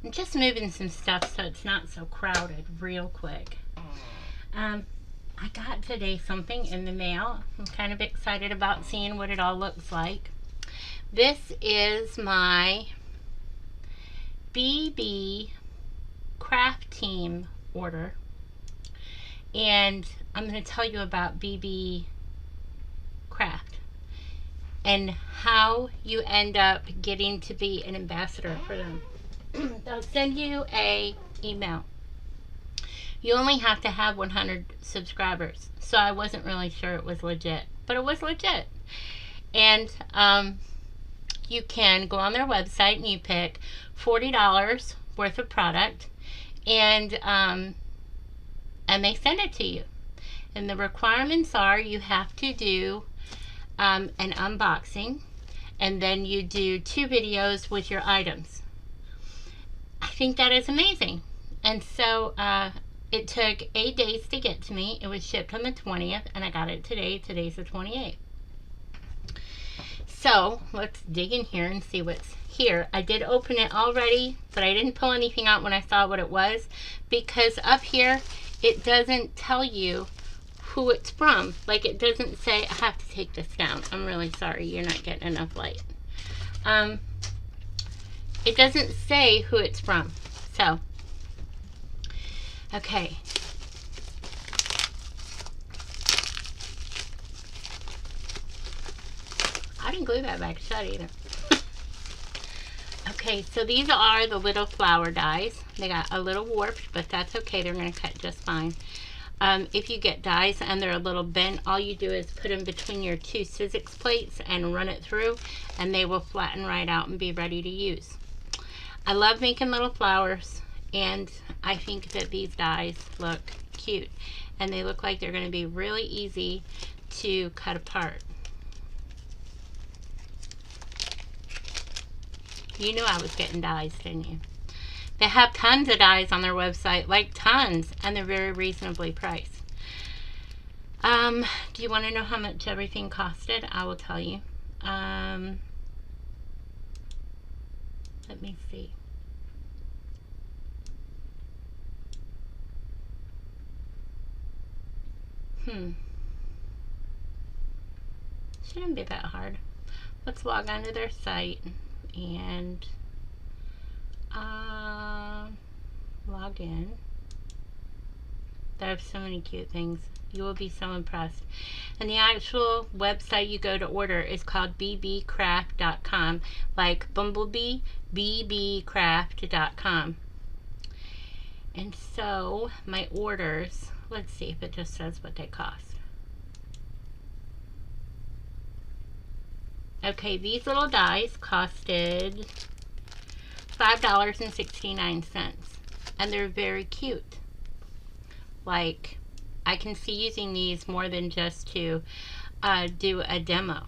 I'm just moving some stuff so it's not so crowded real quick. I got today something in the mail. I'm kind of excited about seeing what it all looks like. This is my BeeBeeCraft team order. And I'm going to tell you about BeeBeeCraft and how you end up getting to be an ambassador for them. They'll send you a email. You only have to have 100 subscribers, so I wasn't really sure it was legit, but it was legit. And you can go on their website and you pick $40 worth of product, and they send it to you. And the requirements are you have to do an unboxing, and then you do 2 videos with your items. I think that is amazing. And so it took 8 days to get to me. It was shipped on the 20th, and I got it today. Today's the 28th. So let's dig in here and see what's here. I did open it already, but I didn't pull anything out when I saw what it was, because up here it doesn't tell you who it's from. Like, it doesn't say, I have to take this down. I'm really sorry, you're not getting enough light. It doesn't say who it's from. So, okay. I didn't glue that back shut either. Okay, so these are the little flower dies. They got a little warped, but that's okay. They're going to cut just fine. If you get dies and they're a little bent, all you do is put them between your 2 Sizzix plates and run it through, and they will flatten right out and be ready to use. I love making little flowers, and I think that these dies look cute, and they look like they're going to be really easy to cut apart. You knew I was getting dies, didn't you? They have tons of dies on their website, like tons, and they're very reasonably priced. Do you want to know how much everything costed? I will tell you. Let me see. Shouldn't be that hard. Let's log onto their site and log in. They have so many cute things. You will be so impressed. And the actual website you go to order is called BeeBeeCraft.com, like Bumblebee, BeeBeeCraft.com. And so my orders, let's see if it just says what they cost. Okay, these little dies costed $5.69, and they're very cute. Like, I can see using these more than just to do a demo.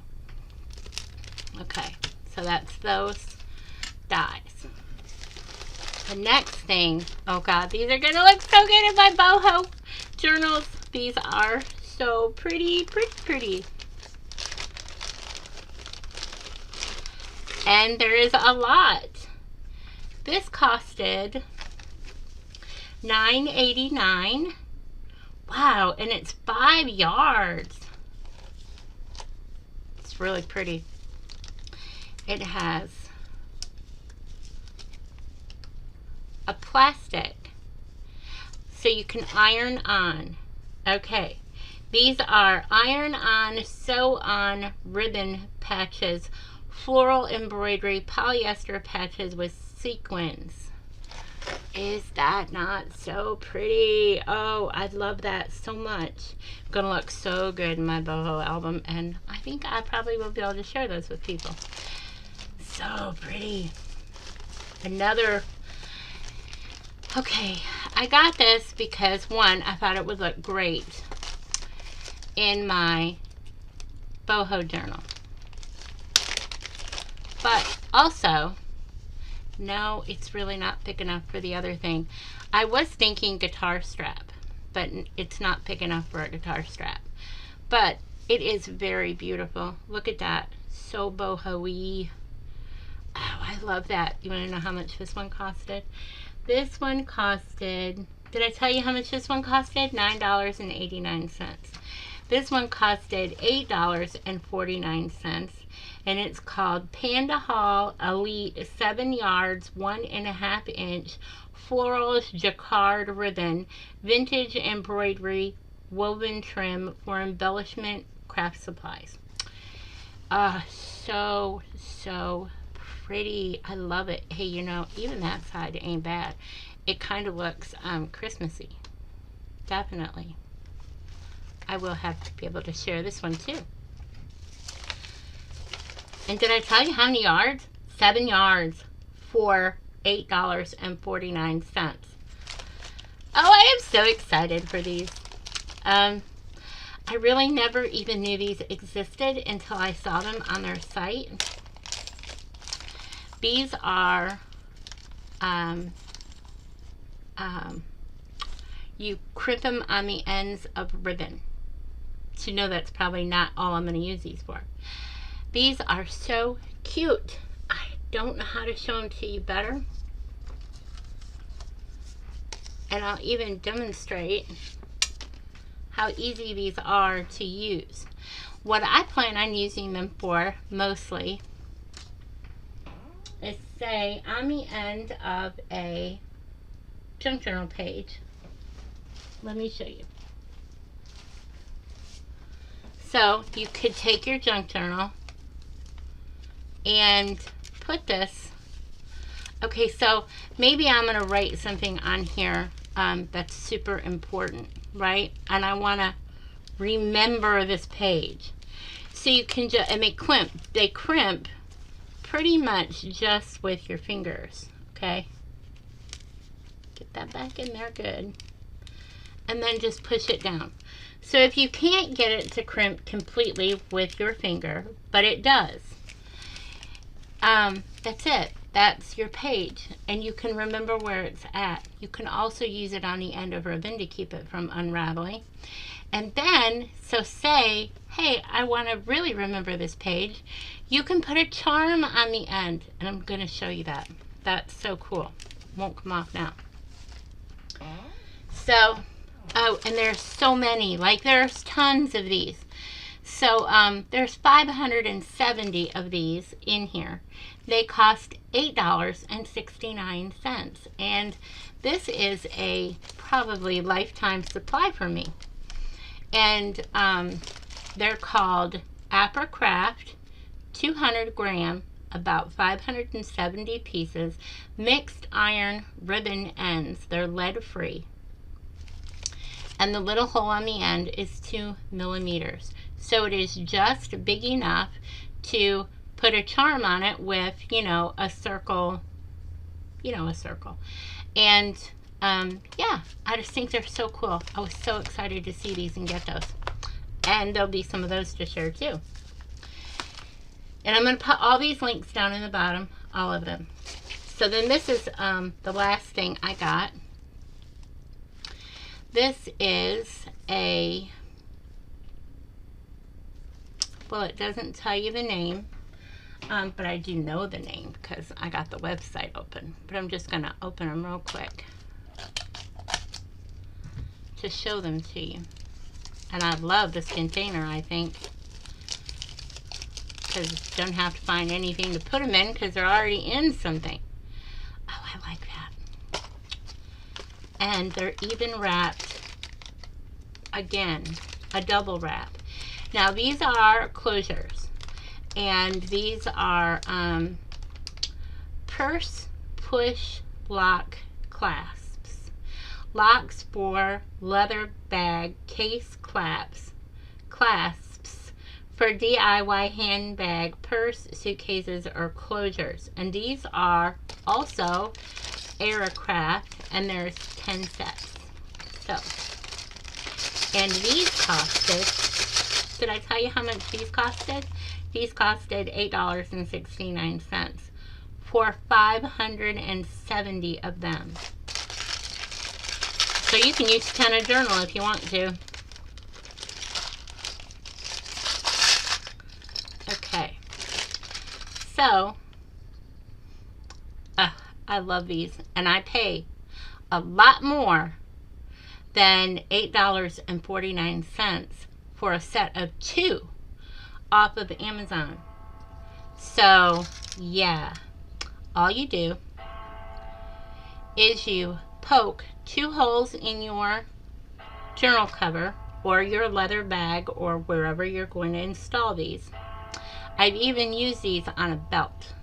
Okay, so that's those dies. The next thing, oh God, these are gonna look so good in my boho journals. These are so pretty, pretty. And there is a lot. This costed $9.89. Wow, and it's 5 yards. It's really pretty. It has a plastic, so you can iron on. Okay, these are iron on, sew on ribbon patches, floral embroidery, polyester patches with sequins. Is that not so pretty? Oh, I love that so much. Gonna look so good in my boho album, and I think I probably will be able to share those with people. So pretty. Another. Okay, I got this because, one, I thought it would look great in my boho journal. But also, no, it's really not thick enough for the other thing. I was thinking guitar strap, but it's not thick enough for a guitar strap. But it is very beautiful. Look at that. So boho-y. Oh, I I love that. You want to know how much this one costed? This one costed, did I tell you how much this one costed? $9.89. This one costed $8.49, and it's called Panda Hall Elite 7 yards, 1.5 inch floral jacquard ribbon, vintage embroidery, woven trim for embellishment craft supplies. So pretty. I love it. Hey, you know, even that side ain't bad. It kind of looks Christmassy. Definitely. I will have to be able to share this one too. And did I tell you how many yards? 7 yards for $8.49. Oh, I am so excited for these. I really never even knew these existed until I saw them on their site. These are, you crimp them on the ends of ribbon. So you know that's probably not all I'm going to use these for. These are so cute. I don't know how to show them to you better. And I'll even demonstrate how easy these are to use. What I plan on using them for mostly is, say, on the end of a junk journal page. Let me show you. So you could take your junk journal and put this. Okay, so maybe I'm going to write something on here that's super important, right? And I want to remember this page. So you can just, and they crimp pretty much just with your fingers, okay? Get that back in there, good. And then just push it down. So if you can't get it to crimp completely with your finger, but it does, that's it. That's your page, and you can remember where it's at. You can also use it on the end of ribbon to keep it from unraveling. And then, so say, hey, I want to really remember this page, you can put a charm on the end, and I'm going to show you that. That's so cool. Won't come off now. So, oh, and there's so many. Like, there's tons of these. So, there's 570 of these in here. They cost $8.69. And this is a probably lifetime supply for me. And they're called Apercraft, 200 gram, about 570 pieces, mixed iron ribbon ends. They're lead free. And the little hole on the end is 2 millimeters. So it is just big enough to put a charm on it with, you know, a circle, And yeah, I just think they're so cool. I was so excited to see these and get those. And there'll be some of those to share too. And I'm going to put all these links down in the bottom, all of them. So then this is the last thing I got. This is a, well, it doesn't tell you the name, but I do know the name because I got the website open. But I'm just going to open them real quick to show them to you. And I love this container, I think, because you don't have to find anything to put them in because they're already in something. Oh, I like that. And they're even wrapped, again, a double wrap. Now these are closures, and these are purse push lock clasps. Locks for leather bag case clasps for DIY handbag, purse, suitcases, or closures. And these are also Apercraft, and there's 10 sets. So, and these costed, did I tell you how much these costed? These costed $8.69 for 570 of them. So you can use 10 a journal if you want to. Okay. So, I love these, and I pay a lot more than $8.49 for a set of 2 off of Amazon. So yeah, all you do is you poke 2 holes in your journal cover or your leather bag or wherever you're going to install these. I've even used these on a belt.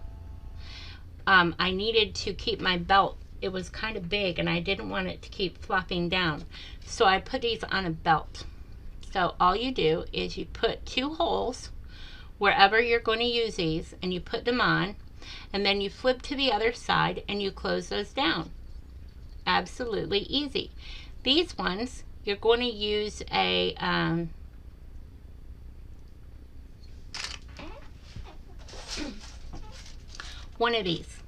I needed to keep my belt, it was kind of big and I didn't want it to keep flopping down, so I put these on a belt. So all you do is you put 2 holes wherever you're going to use these, and you put them on, and then you flip to the other side and you close those down. Absolutely easy. These ones, you're going to use a one of these,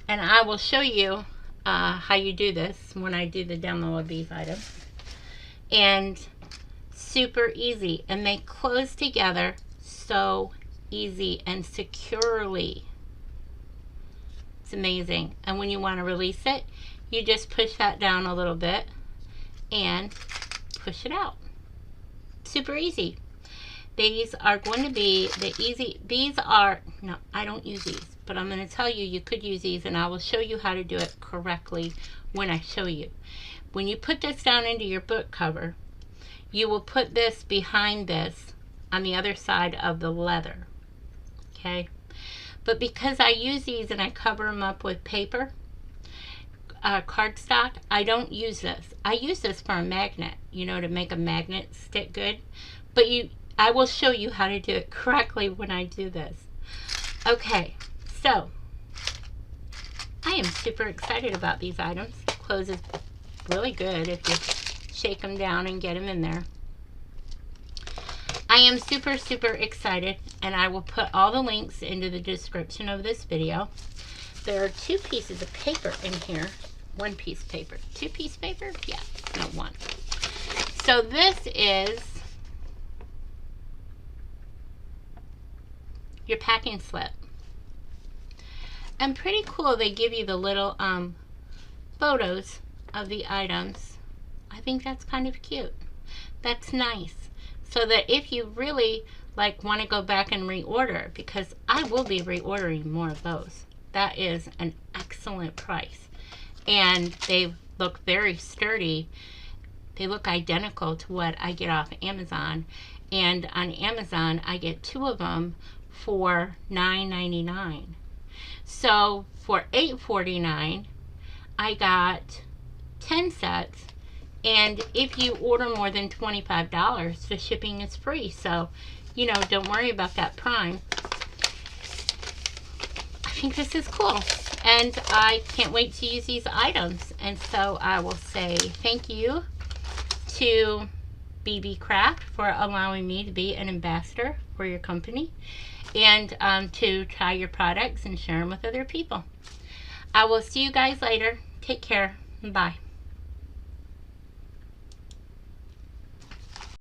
and I will show you how you do this when I do the demo of these items. And super easy, and they close together so easy and securely. It's amazing. And when you want to release it, you just push that down a little bit and push it out. Super easy. These are going to be the easy, these are, no, I don't use these, but I'm going to tell you, you could use these, and I will show you how to do it correctly when I show you. When you put this down into your book cover, you will put this behind this on the other side of the leather, okay? But because I use these and I cover them up with paper, cardstock, I don't use this. I use this for a magnet, you know, to make a magnet stick good. But I will show you how to do it correctly when I do this. Okay, so I am super excited about these items. Closes really good if you shake them down and get them in there. I am super, super excited, and I will put all the links into the description of this video. There are 2 pieces of paper in here. 1 piece of paper. 2 piece of paper? Yeah, no, 1. So this is your packing slip. And pretty cool, they give you the little photos of the items. I think that's kind of cute. That's nice. So that if you really like want to go back and reorder, because I will be reordering more of those. That is an excellent price. And they look very sturdy. They look identical to what I get off Amazon. And on Amazon, I get 2 of them for $9.99. So for $8.49, I got 10 sets. And if you order more than $25, the shipping is free. So, you know, don't worry about that Prime. I think this is cool. And I can't wait to use these items. And so I will say thank you to BeeBeeCraft for allowing me to be an ambassador for your company. And to try your products and share them with other people. I will see you guys later. Take care. Bye.